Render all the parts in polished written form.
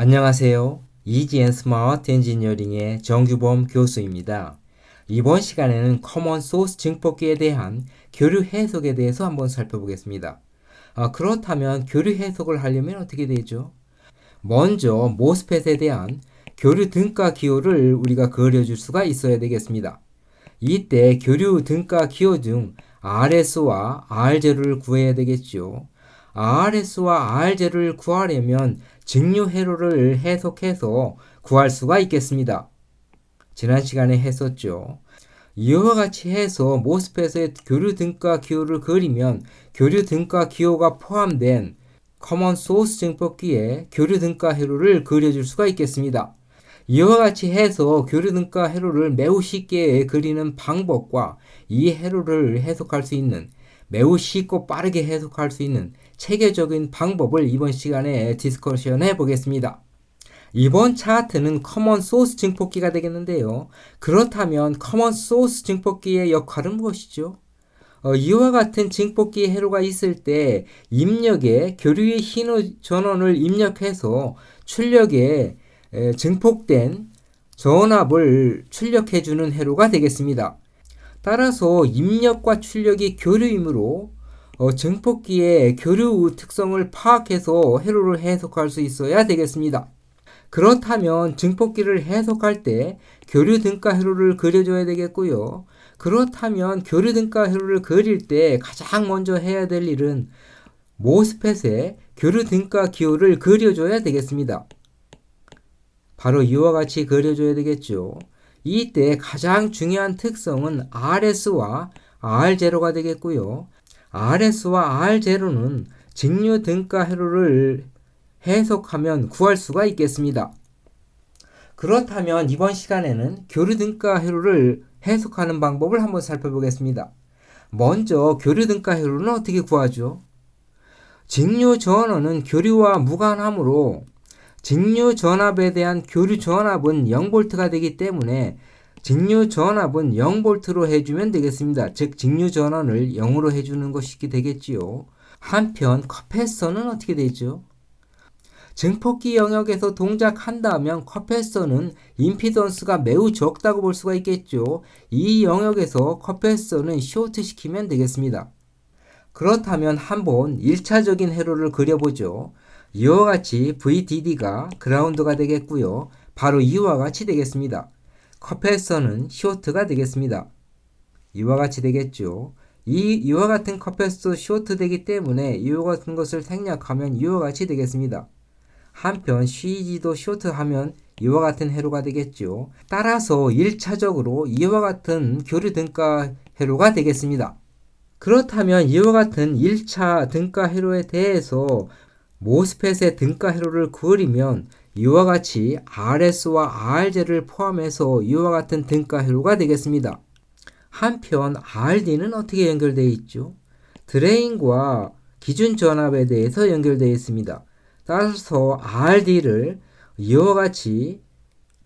안녕하세요. 이지앤 스마트 엔지니어링의 정규범 교수입니다. 이번 시간에는 커먼 소스 증폭기에 대한 교류 해석에 대해서 한번 살펴보겠습니다. 그렇다면 교류 해석을 하려면 어떻게 되죠? 먼저 모스펫에 대한 교류 등가 기호를 우리가 그려줄 수가 있어야 되겠습니다. 이때 교류 등가 기호 중 RS와 R0를 구해야 되겠죠. RS와 R0를 구하려면 직류 회로를 해석해서 구할 수가 있겠습니다. 지난 시간에 했었죠. 이와 같이 해서 모스펫의 교류 등가 기호를 그리면 교류 등가 기호가 포함된 커먼 소스 증폭기의 교류 등가 회로를 그려줄 수가 있겠습니다. 이와 같이 해서 교류 등가 회로를 매우 쉽게 그리는 방법과 이 회로를 해석할 수 있는 매우 쉽고 빠르게 해석할 수 있는 체계적인 방법을 이번 시간에 디스커션 해 보겠습니다. 이번 차트는 커먼 소스 증폭기가 되겠는데요. 그렇다면 커먼 소스 증폭기의 역할은 무엇이죠? 이와 같은 증폭기 회로가 있을 때 입력에 교류의 신호 전원을 입력해서 출력에 증폭된 전압을 출력해주는 회로가 되겠습니다. 따라서 입력과 출력이 교류이므로 증폭기의 교류 특성을 파악해서 회로를 해석할 수 있어야 되겠습니다. 그렇다면 증폭기를 해석할 때 교류 등가 회로를 그려줘야 되겠고요. 그렇다면 교류 등가 회로를 그릴 때 가장 먼저 해야 될 일은 모스펫의 교류 등가 기호를 그려줘야 되겠습니다. 바로 이와 같이 그려줘야 되겠죠. 이때 가장 중요한 특성은 RS와 R0가 되겠고요. RS와 R0는 직류 등가 회로를 해석하면 구할 수가 있겠습니다. 그렇다면 이번 시간에는 교류 등가 회로를 해석하는 방법을 한번 살펴보겠습니다. 먼저 교류 등가 회로는 어떻게 구하죠? 직류 전원은 교류와 무관하므로 직류 전압에 대한 교류 전압은 0V가 되기 때문에 직류 전압은 0V로 해주면 되겠습니다. 즉 직류 전원을 0으로 해주는 것이 되겠지요. 한편 커패서는 어떻게 되죠? 증폭기 영역에서 동작한다면 커패서는 임피던스가 매우 적다고 볼 수가 있겠죠. 이 영역에서 커패서는 쇼트시키면 되겠습니다. 그렇다면 한번 1차적인 회로를 그려보죠. 이와 같이 VDD가 그라운드가 되겠고요. 바로 이와 같이 되겠습니다. 커패서는 쇼트가 되겠습니다. 이와 같이 되겠죠. 이와 같은 커패서 쇼트 되기 때문에 이와 같은 것을 생략하면 이와 같이 되겠습니다. 한편 CG도 쇼트하면 이와 같은 회로가 되겠죠. 따라서 1차적으로 이와 같은 교류 등가 회로가 되겠습니다. 그렇다면 이와 같은 1차 등가 회로에 대해서 모스펫의 등가 회로를 그리면 이와 같이 RS와 R0를 포함해서 이와 같은 등가 회로가 되겠습니다. 한편 RD는 어떻게 연결되어 있죠? 드레인과 기준 전압에 대해서 연결되어 있습니다. 따라서 RD를 이와 같이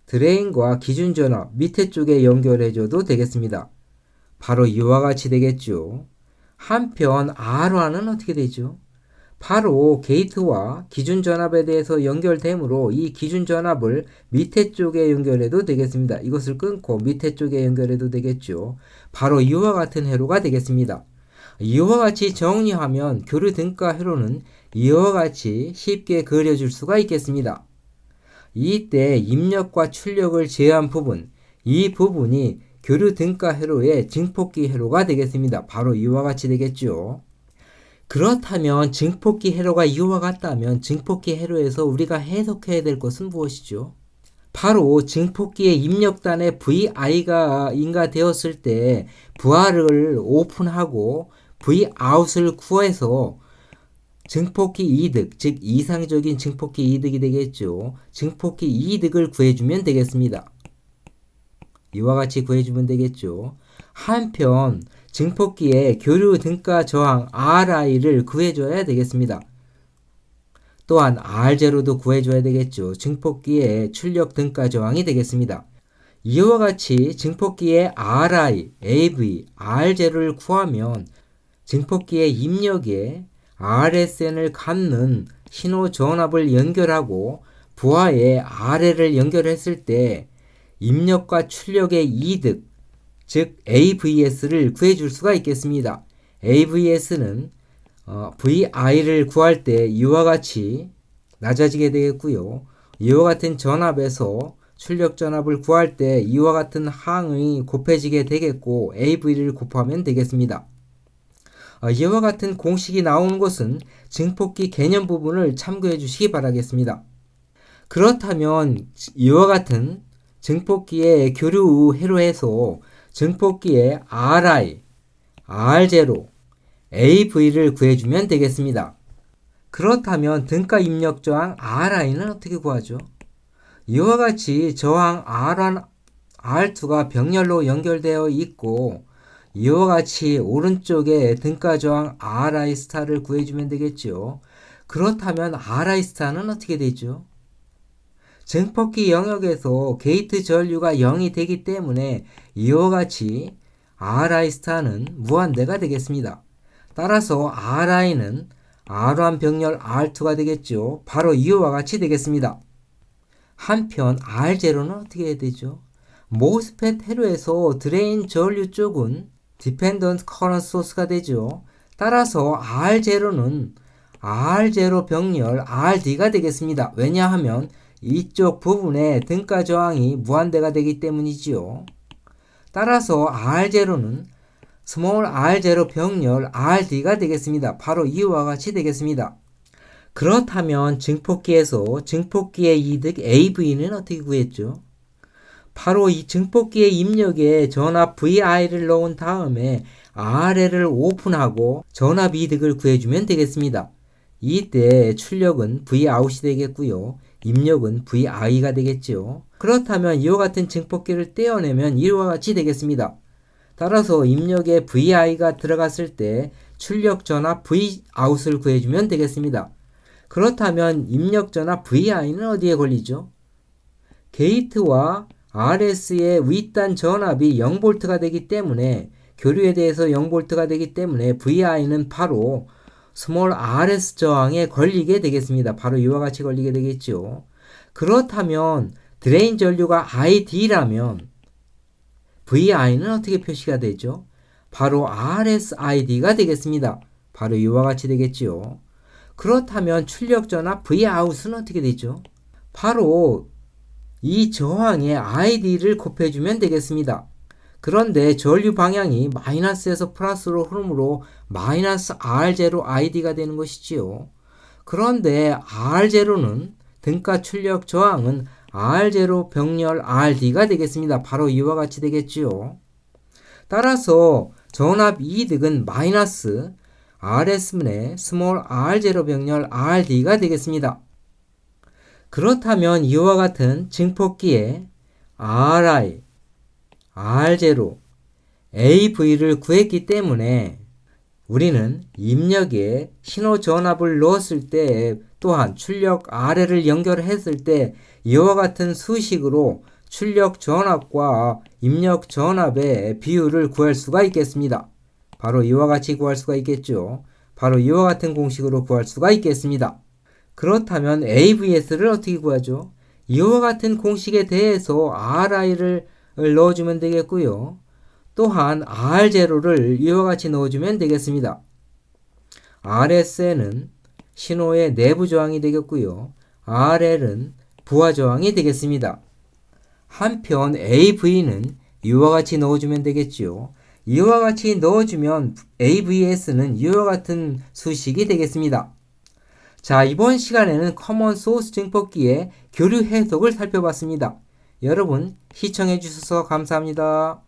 드레인과 기준 전압 밑에 쪽에 연결해줘도 되겠습니다. 바로 이와 같이 되겠죠. 한편 R화는 어떻게 되죠? 바로 게이트와 기준 전압에 대해서 연결되므로 이 기준 전압을 밑에 쪽에 연결해도 되겠습니다. 이것을 끊고 밑에 쪽에 연결해도 되겠죠. 바로 이와 같은 회로가 되겠습니다. 이와 같이 정리하면 교류 등가 회로는 이와 같이 쉽게 그려줄 수가 있겠습니다. 이때 입력과 출력을 제한 부분, 이 부분이 교류 등가 회로의 증폭기 회로가 되겠습니다. 바로 이와 같이 되겠죠. 그렇다면 증폭기 회로가 이와 같다면 증폭기 회로에서 우리가 해석해야 될 것은 무엇이죠? 바로 증폭기의 입력단에 VI가 인가되었을 때 VR을 오픈하고 Vout을 구해서 증폭기 이득, 즉 이상적인 증폭기 이득이 되겠죠. 증폭기 이득을 구해주면 되겠습니다. 이와 같이 구해주면 되겠죠. 한편 증폭기의 교류 등가 저항 RI를 구해줘야 되겠습니다. 또한 R0도 구해줘야 되겠죠. 증폭기의 출력 등가 저항이 되겠습니다. 이와 같이 증폭기의 RI, AV, R0를 구하면 증폭기의 입력에 RSN을 갖는 신호 전압을 연결하고 부하에 R를 연결했을 때 입력과 출력의 이득, 즉 AVS를 구해줄 수가 있겠습니다. AVS는 VI를 구할 때 이와 같이 낮아지게 되겠고요. 이와 같은 전압에서 출력 전압을 구할 때 이와 같은 항이 곱해지게 되겠고 AV를 곱하면 되겠습니다. 이와 같은 공식이 나오는 것은 증폭기 개념 부분을 참고해 주시기 바라겠습니다. 그렇다면 이와 같은 증폭기의 교류 회로해서 증폭기의 RI, R0, AV를 구해주면 되겠습니다. 그렇다면 등가 입력 저항 RI는 어떻게 구하죠? 이와 같이 저항 R1, R2가 병렬로 연결되어 있고 이와 같이 오른쪽에 등가 저항 RI 스타를 구해주면 되겠죠. 그렇다면 RI 스타는 어떻게 되죠? 증폭기 영역에서 게이트 전류가 0이 되기 때문에 이와 같이 RI 스타는 무한대가 되겠습니다. 따라서 RI는 R1 병렬 R2가 되겠죠. 바로 이와 같이 되겠습니다. 한편 R0는 어떻게 해야 되죠? 모스펫 회로에서 드레인 전류 쪽은 Dependent Current Source가 되죠. 따라서 R0는 R0 병렬 RD가 되겠습니다. 왜냐하면 이쪽 부분에 등가 저항이 무한대가 되기 때문이지요. 따라서 R0는 스몰 R0 병렬 RD가 되겠습니다. 바로 이와 같이 되겠습니다. 그렇다면 증폭기에서 증폭기의 이득 AV는 어떻게 구했죠? 바로 이 증폭기의 입력에 전압 VI를 넣은 다음에 RL을 오픈하고 전압 이득을 구해주면 되겠습니다. 이때 출력은 Vout이 되겠고요. 입력은 VI가 되겠죠. 그렇다면 이와 같은 증폭기를 떼어내면 이와 같이 되겠습니다. 따라서 입력에 VI가 들어갔을 때 출력 전압 Vout을 구해주면 되겠습니다. 그렇다면 입력 전압 VI는 어디에 걸리죠? 게이트와 RS의 윗단 전압이 0V가 되기 때문에 교류에 대해서 0V가 되기 때문에 VI는 바로 스몰 RS 저항에 걸리게 되겠습니다. 바로 이와 같이 걸리게 되겠죠. 그렇다면 드레인 전류가 ID라면 VI는 어떻게 표시가 되죠? 바로 RSID가 되겠습니다. 바로 이와 같이 되겠죠. 그렇다면 출력 전압 Vout은 어떻게 되죠? 바로 이 저항의 ID를 곱해주면 되겠습니다. 그런데 전류 방향이 마이너스에서 플러스로 흐름으로 마이너스 R0 ID가 되는 것이지요. 그런데 R0는 등가 출력 저항은 R0 병렬 RD가 되겠습니다. 바로 이와 같이 되겠지요. 따라서 전압 이득은 마이너스 RS분의 스몰 R0 병렬 RD가 되겠습니다. 그렇다면 이와 같은 증폭기에 RI, R0, AV를 구했기 때문에 우리는 입력에 신호 전압을 넣었을 때 또한 출력 RL을 연결했을 때 이와 같은 수식으로 출력 전압과 입력 전압의 비율을 구할 수가 있겠습니다. 바로 이와 같이 구할 수가 있겠죠. 바로 이와 같은 공식으로 구할 수가 있겠습니다. 그렇다면 AVS를 어떻게 구하죠? 이와 같은 공식에 대해서 RI를 넣어주면 되겠고요. 또한 R0를 이와 같이 넣어주면 되겠습니다. RS는 신호의 내부 저항이 되겠고요. RL은 부하 저항이 되겠습니다. 한편 AV는 이와 같이 넣어주면 되겠지요. 이와 같이 넣어주면 AVS는 이와 같은 수식이 되겠습니다. 자, 이번 시간에는 커먼 소스 증폭기의 교류 해석을 살펴봤습니다. 여러분 시청해 주셔서 감사합니다.